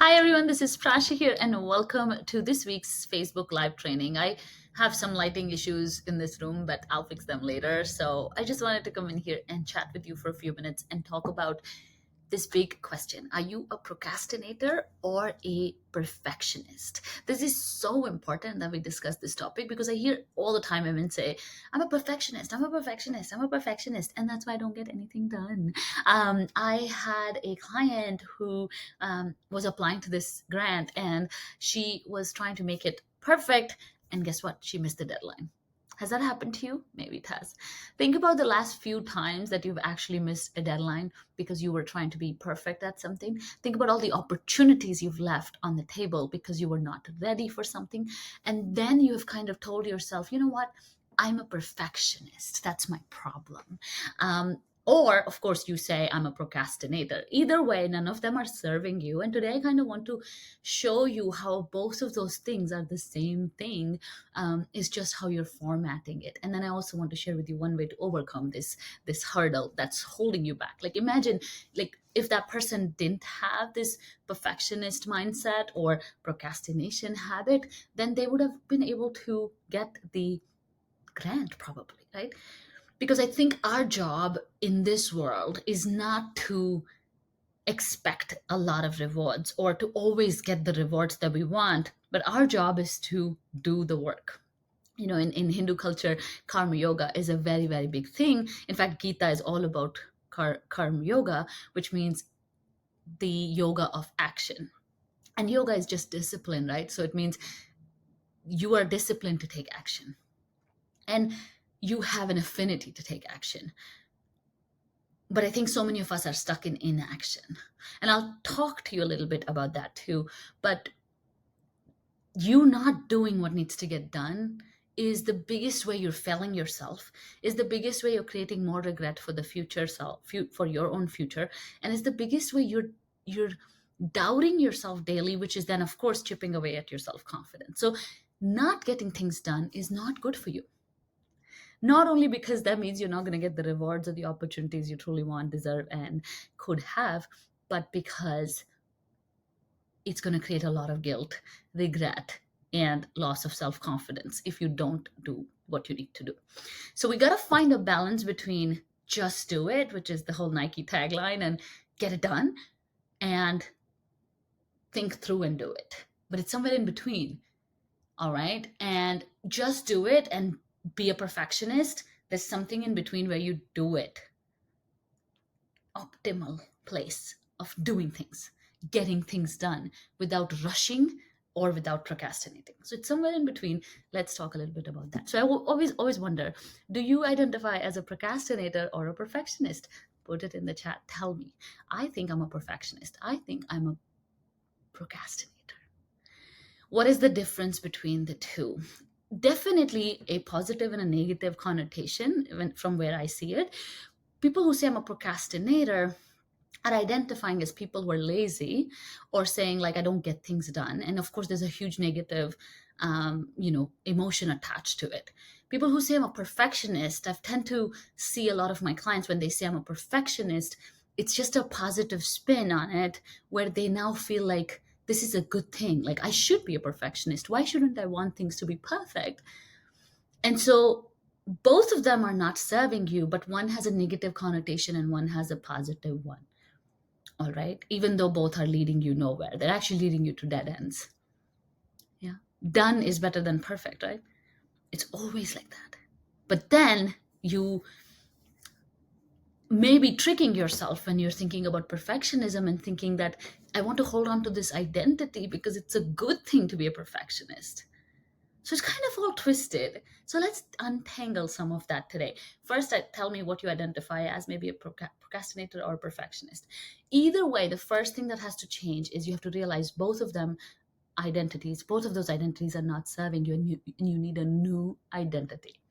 Hi everyone, this is Prasha here, and welcome to this week's Facebook Live training. I have some lighting issues in this room, but I'll fix them later. So I just wanted to come in here and chat with you for a few minutes and talk about this big question. Are you a procrastinator or a perfectionist? This is so important that we discuss this topic because I hear all the time women say, I'm a perfectionist, I'm a perfectionist, I'm a perfectionist, and that's why I don't get anything done. I had a client who was applying to this grant and she was trying to make it perfect. And guess what? She missed the deadline. Has that happened to you? Maybe it has. Think about the last few times that you've actually missed a deadline because you were trying to be perfect at something. Think about all the opportunities you've left on the table because you were not ready for something. And then you have kind of told yourself, you know what? I'm a perfectionist. That's my problem. Or, of course, you say, I'm a procrastinator. Either way, none of them are serving you. And today I kind of want to show you how both of those things are the same thing. It's just how you're formatting it. And then I also want to share with you one way to overcome this hurdle that's holding you back. Like imagine, like if that person didn't have this perfectionist mindset or procrastination habit, then they would have been able to get the grant probably, right? Because I think our job in this world is not to expect a lot of rewards or to always get the rewards that we want, but our job is to do the work. You know, in Hindu culture, karma yoga is a very, very big thing. In fact, Gita is all about karma yoga, which means the yoga of action. And yoga is just discipline, right? So it means you are disciplined to take action. And you have an affinity to take action. But I think so many of us are stuck in inaction. And I'll talk to you a little bit about that too. But you not doing what needs to get done is the biggest way you're failing yourself, is the biggest way you're creating more regret for the future self, for your own future, and is the biggest way you're doubting yourself daily, which is then of course chipping away at your self-confidence. So not getting things done is not good for you, not only because that means you're not going to get the rewards or the opportunities you truly want, deserve, and could have, but because it's going to create a lot of guilt, regret, and loss of self confidence if you don't do what you need to do. So we got to find a balance between just do it, which is the whole Nike tagline, and get it done, and think through and do it. But it's somewhere in between. All right. And just do it and be a perfectionist. There's something in between where you do it. Optimal place of doing things, getting things done without rushing or without procrastinating. So it's somewhere in between. Let's talk a little bit about that. So I will always wonder, do you identify as a procrastinator or a perfectionist? Put it in the chat. Tell me. I think I'm a perfectionist. I think I'm a procrastinator. What is the difference between the two? Definitely a positive and a negative connotation from where I see it. People who say I'm a procrastinator are identifying as people who are lazy or saying like I don't get things done, and of course there's a huge negative emotion attached to it. People who say I'm a perfectionist, I tend to see a lot of my clients when they say I'm a perfectionist, it's just a positive spin on it where they now feel like this is a good thing, like I should be a perfectionist, why shouldn't I want things to be perfect? And so both of them are not serving you, but one has a negative connotation and one has a positive one. All right. Even though both are leading you nowhere, they're actually leading you to dead ends. Yeah. Done is better than perfect, right? It's always like that. But then you may be tricking yourself when you're thinking about perfectionism and thinking that I want to hold on to this identity because it's a good thing to be a perfectionist. So it's kind of all twisted. So let's untangle some of that today. First, tell me what you identify as, maybe a procrastinator or a perfectionist. Either way, the first thing that has to change is you have to realize both of them identities, both of those identities are not serving you, and you need a new identity.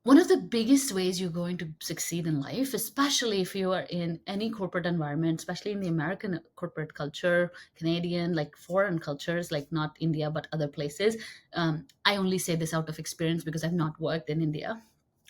One of the biggest ways you're going to succeed in life, especially if you are in any corporate environment, especially in the American corporate culture, Canadian, like foreign cultures, like not India, but other places. I only say this out of experience because I've not worked in India.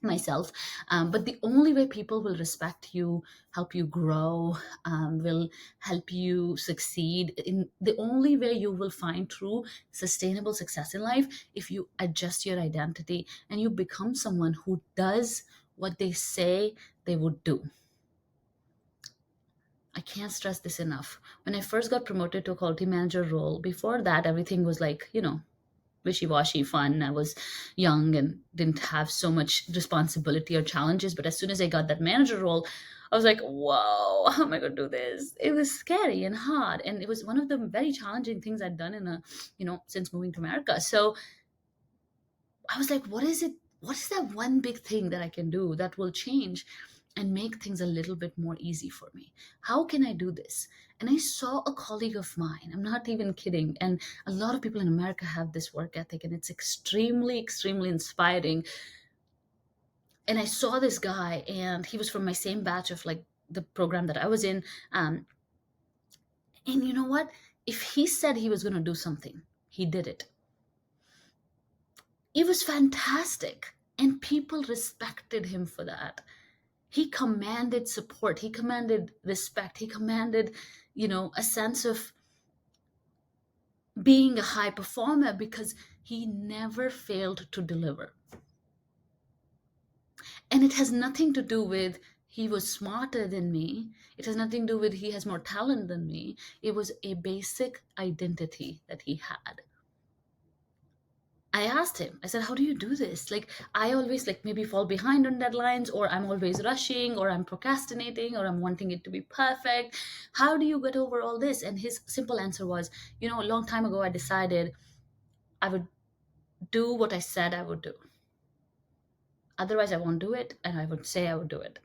myself. But the only way people will respect you, help you grow, will help you succeed, in the only way you will find true sustainable success in life, if you adjust your identity and you become someone who does what they say they would do. I can't stress this enough. When I first got promoted to a quality manager role, before that everything was like, wishy-washy fun. I was young and didn't have so much responsibility or challenges. But as soon as I got that manager role, I was like, whoa, how am I going to do this? It was scary and hard. And it was one of the very challenging things I'd done since moving to America. So I was like, what is it? What is that one big thing that I can do that will change and make things a little bit more easy for me? How can I do this? And I saw a colleague of mine, I'm not even kidding. And a lot of people in America have this work ethic, and it's extremely, extremely inspiring. And I saw this guy, and he was from my same batch of like the program that I was in. And you know what? If he said he was going to do something, he did it. It was fantastic. And people respected him for that. He commanded support. He commanded respect. He commanded, a sense of being a high performer because he never failed to deliver. And it has nothing to do with he was smarter than me. It has nothing to do with he has more talent than me. It was a basic identity that he had. I asked him, I said, how do you do this? Like, I always like maybe fall behind on deadlines, or I'm always rushing, or I'm procrastinating, or I'm wanting it to be perfect. How do you get over all this? And his simple answer was, a long time ago, I decided I would do what I said I would do. Otherwise, I won't do it. And I would say I would do it.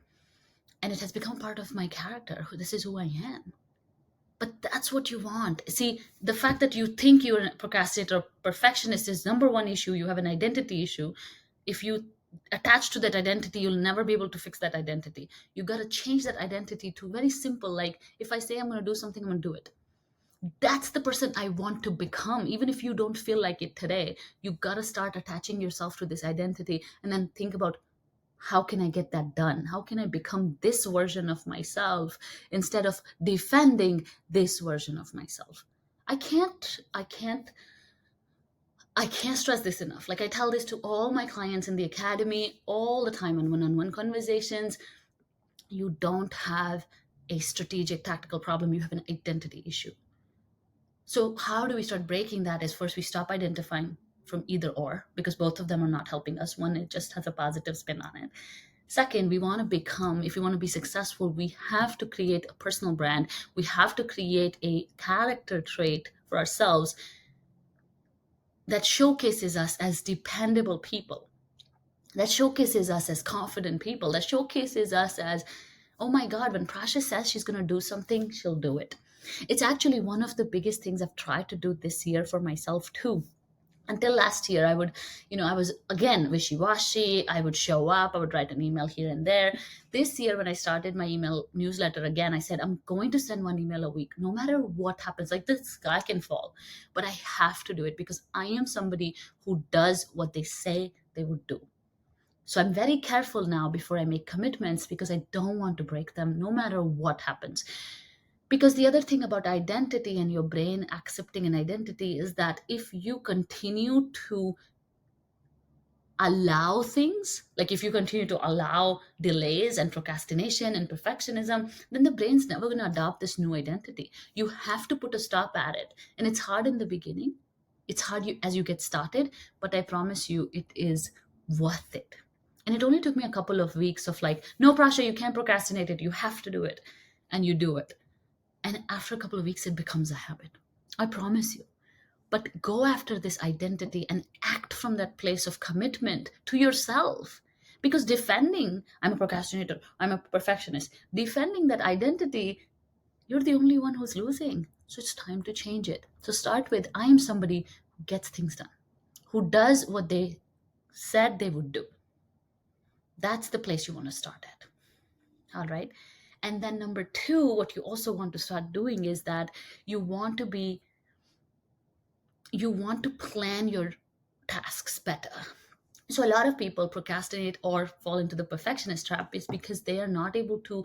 And it has become part of my character. This is who I am. But that's what you want. See, the fact that you think you're a procrastinator or perfectionist is number one issue. You have an identity issue. If you attach to that identity, you'll never be able to fix that identity. You got to change that identity to very simple, like if I say I'm going to do something, I'm going to do it. That's the person I want to become. Even if you don't feel like it today, you got to start attaching yourself to this identity and then think about, how can I get that done? How can I become this version of myself instead of defending this version of myself? I can't stress this enough. Like, I tell this to all my clients in the academy all the time in one-on-one conversations. You don't have a strategic tactical problem, you have an identity issue. So how do we start breaking that? Is first we stop identifying from either or, because both of them are not helping us. One, it just has a positive spin on it. Second, we want to become, if we want to be successful, we have to create a personal brand. We have to create a character trait for ourselves that showcases us as dependable people, that showcases us as confident people, that showcases us as, oh my God, when Prasha says she's going to do something, she'll do it. It's actually one of the biggest things I've tried to do this year for myself too. Until last year, I was again wishy-washy. I would show up, I would write an email here and there. This year, when I started my email newsletter again, I said, I'm going to send one email a week, no matter what happens. Like, the sky can fall, but I have to do it because I am somebody who does what they say they would do. So I'm very careful now before I make commitments because I don't want to break them no matter what happens. Because the other thing about identity and your brain accepting an identity is that if you continue to allow things, like if you continue to allow delays and procrastination and perfectionism, then the brain's never going to adopt this new identity. You have to put a stop at it. And it's hard in the beginning. It's hard as you get started, but I promise you it is worth it. And it only took me a couple of weeks of like, no, Prasha, you can't procrastinate it. You have to do it. And you do it. And after a couple of weeks, it becomes a habit. I promise you. But go after this identity and act from that place of commitment to yourself. Because defending, I'm a procrastinator, I'm a perfectionist, defending that identity, you're the only one who's losing. So it's time to change it. So start with, I am somebody who gets things done, who does what they said they would do. That's the place you want to start at. All right. And then number two, what you also want to start doing is that you want to plan your tasks better. So a lot of people procrastinate or fall into the perfectionist trap is because they are not able to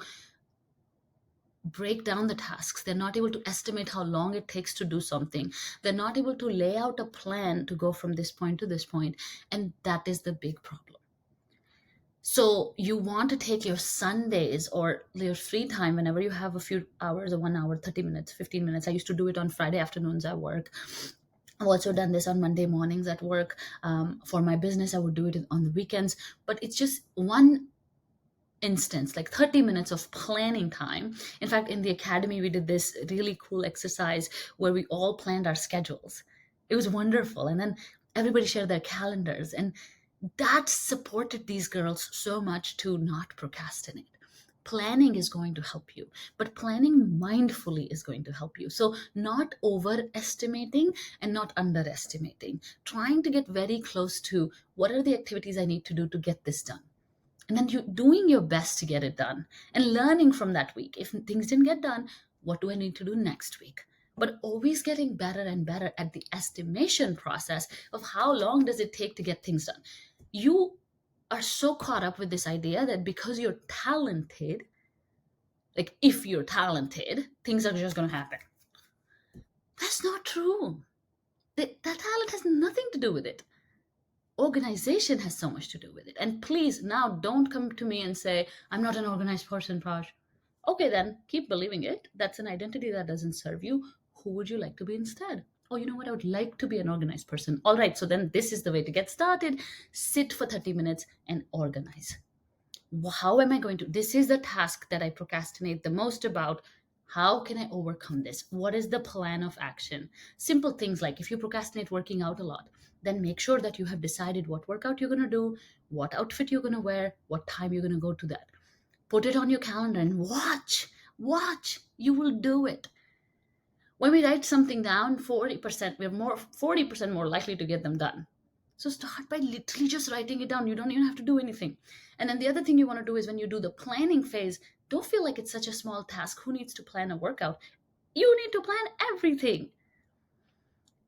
break down the tasks. They're not able to estimate how long it takes to do something. They're not able to lay out a plan to go from this point to this point. And that is the big problem. So you want to take your Sundays or your free time whenever you have a few hours, or 1 hour, 30 minutes, 15 minutes. I used to do it on Friday afternoons at work. I've also done this on Monday mornings at work. For my business, I would do it on the weekends. But it's just one instance, like 30 minutes of planning time. In fact, in the academy, we did this really cool exercise where we all planned our schedules. It was wonderful. And then everybody shared their calendars. And that supported these girls so much to not procrastinate. Planning is going to help you, but planning mindfully is going to help you. So, not overestimating and not underestimating, trying to get very close to what are the activities I need to do to get this done, and then you doing your best to get it done and learning from that week. If things didn't get done, what do I need to do next week? But always getting better and better at the estimation process of how long does it take to get things done. You are so caught up with this idea that because you're talented, like if you're talented, things are just going to happen. That's not true. That talent has nothing to do with it. Organization has so much to do with it. And please, now don't come to me and say, I'm not an organized person, Praj. Okay, then keep believing it. That's an identity that doesn't serve you. Who would you like to be instead? Oh, you know what? I would like to be an organized person. All right, so then this is the way to get started. Sit for 30 minutes and organize. How am I going to? This is the task that I procrastinate the most about. How can I overcome this? What is the plan of action? Simple things like if you procrastinate working out a lot, then make sure that you have decided what workout you're going to do, what outfit you're going to wear, what time you're going to go to that. Put it on your calendar and watch. You will do it. When we write something down, 40%, we're more 40% more likely to get them done. So start by literally just writing it down. You don't even have to do anything. And then the other thing you want to do is when you do the planning phase, don't feel like it's such a small task. Who needs to plan a workout? You need to plan everything.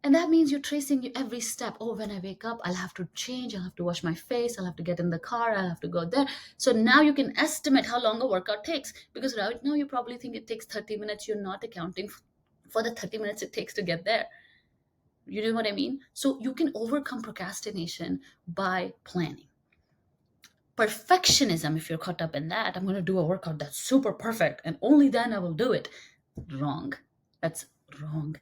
And that means you're tracing every step. Oh, when I wake up, I'll have to change. I'll have to wash my face. I'll have to get in the car. I'll have to go there. So now you can estimate how long a workout takes. Because right now you probably think it takes 30 minutes. You're not accounting for the 30 minutes it takes to get there. You know what I mean? So you can overcome procrastination by planning. Perfectionism, if you're caught up in that, I'm going to do a workout that's super perfect and only then I will do it. Wrong. That's wrong.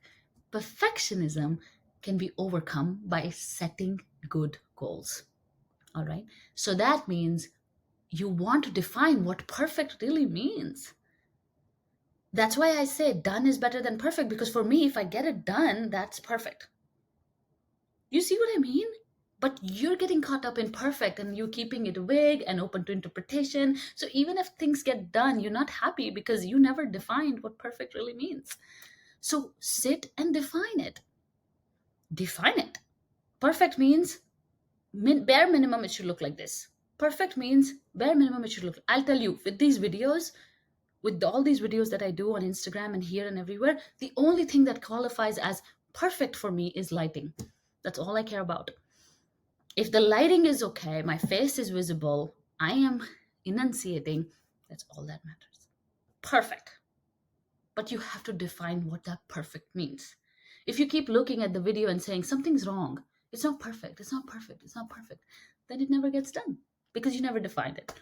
Perfectionism can be overcome by setting good goals. All right. So that means you want to define what perfect really means. That's why I say done is better than perfect, because for me, if I get it done, that's perfect. You see what I mean? But you're getting caught up in perfect and you're keeping it vague and open to interpretation. So even if things get done, you're not happy because you never defined what perfect really means. So sit and define it. Define it. Perfect means bare minimum, it should look like this. Perfect means bare minimum, it should look. I'll tell you, with these videos, with all these videos that I do on Instagram and here and everywhere, the only thing that qualifies as perfect for me is lighting. That's all I care about. If the lighting is okay, my face is visible, I am enunciating, that's all that matters. Perfect. But you have to define what that perfect means. If you keep looking at the video and saying something's wrong, it's not perfect, it's not perfect, it's not perfect, then it never gets done because you never defined it.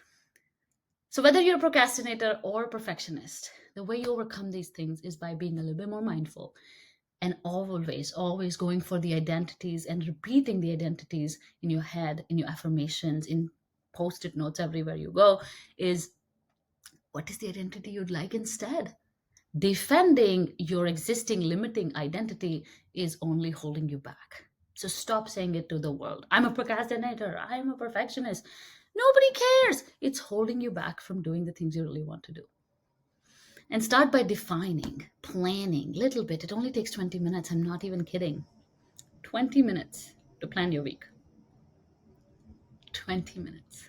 So, whether you're a procrastinator or a perfectionist, the way you overcome these things is by being a little bit more mindful and always going for the identities and repeating the identities in your head, in your affirmations, in post-it notes everywhere you go. Is what is the identity you'd like instead? Defending your existing limiting identity is only holding you back. So stop saying it to the world. I'm a procrastinator, I'm a perfectionist. Nobody cares. It's holding you back from doing the things you really want to do. And start by defining, planning little bit. It only takes 20 minutes. I'm not even kidding. 20 minutes to plan your week. 20 minutes.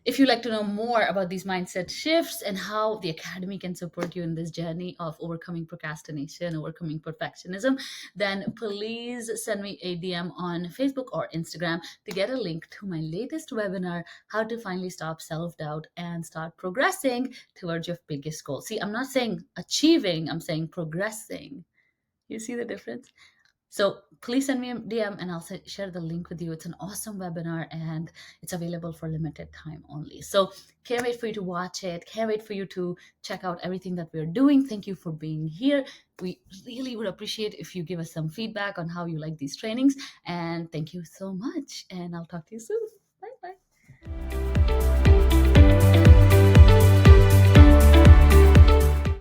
If you'd like to know more about these mindset shifts and how the Academy can support you in this journey of overcoming procrastination, overcoming perfectionism, then please send me a DM on Facebook or Instagram to get a link to my latest webinar, How to Finally Stop Self Doubt and Start Progressing Towards Your Biggest Goal. See, I'm not saying achieving, I'm saying progressing. You see the difference? So please send me a DM and I'll share the link with you. It's an awesome webinar and it's available for limited time only. So can't wait for you to watch it. Can't wait for you to check out everything that we're doing. Thank you for being here. We really would appreciate if you give us some feedback on how you like these trainings. And thank you so much. And I'll talk to you soon.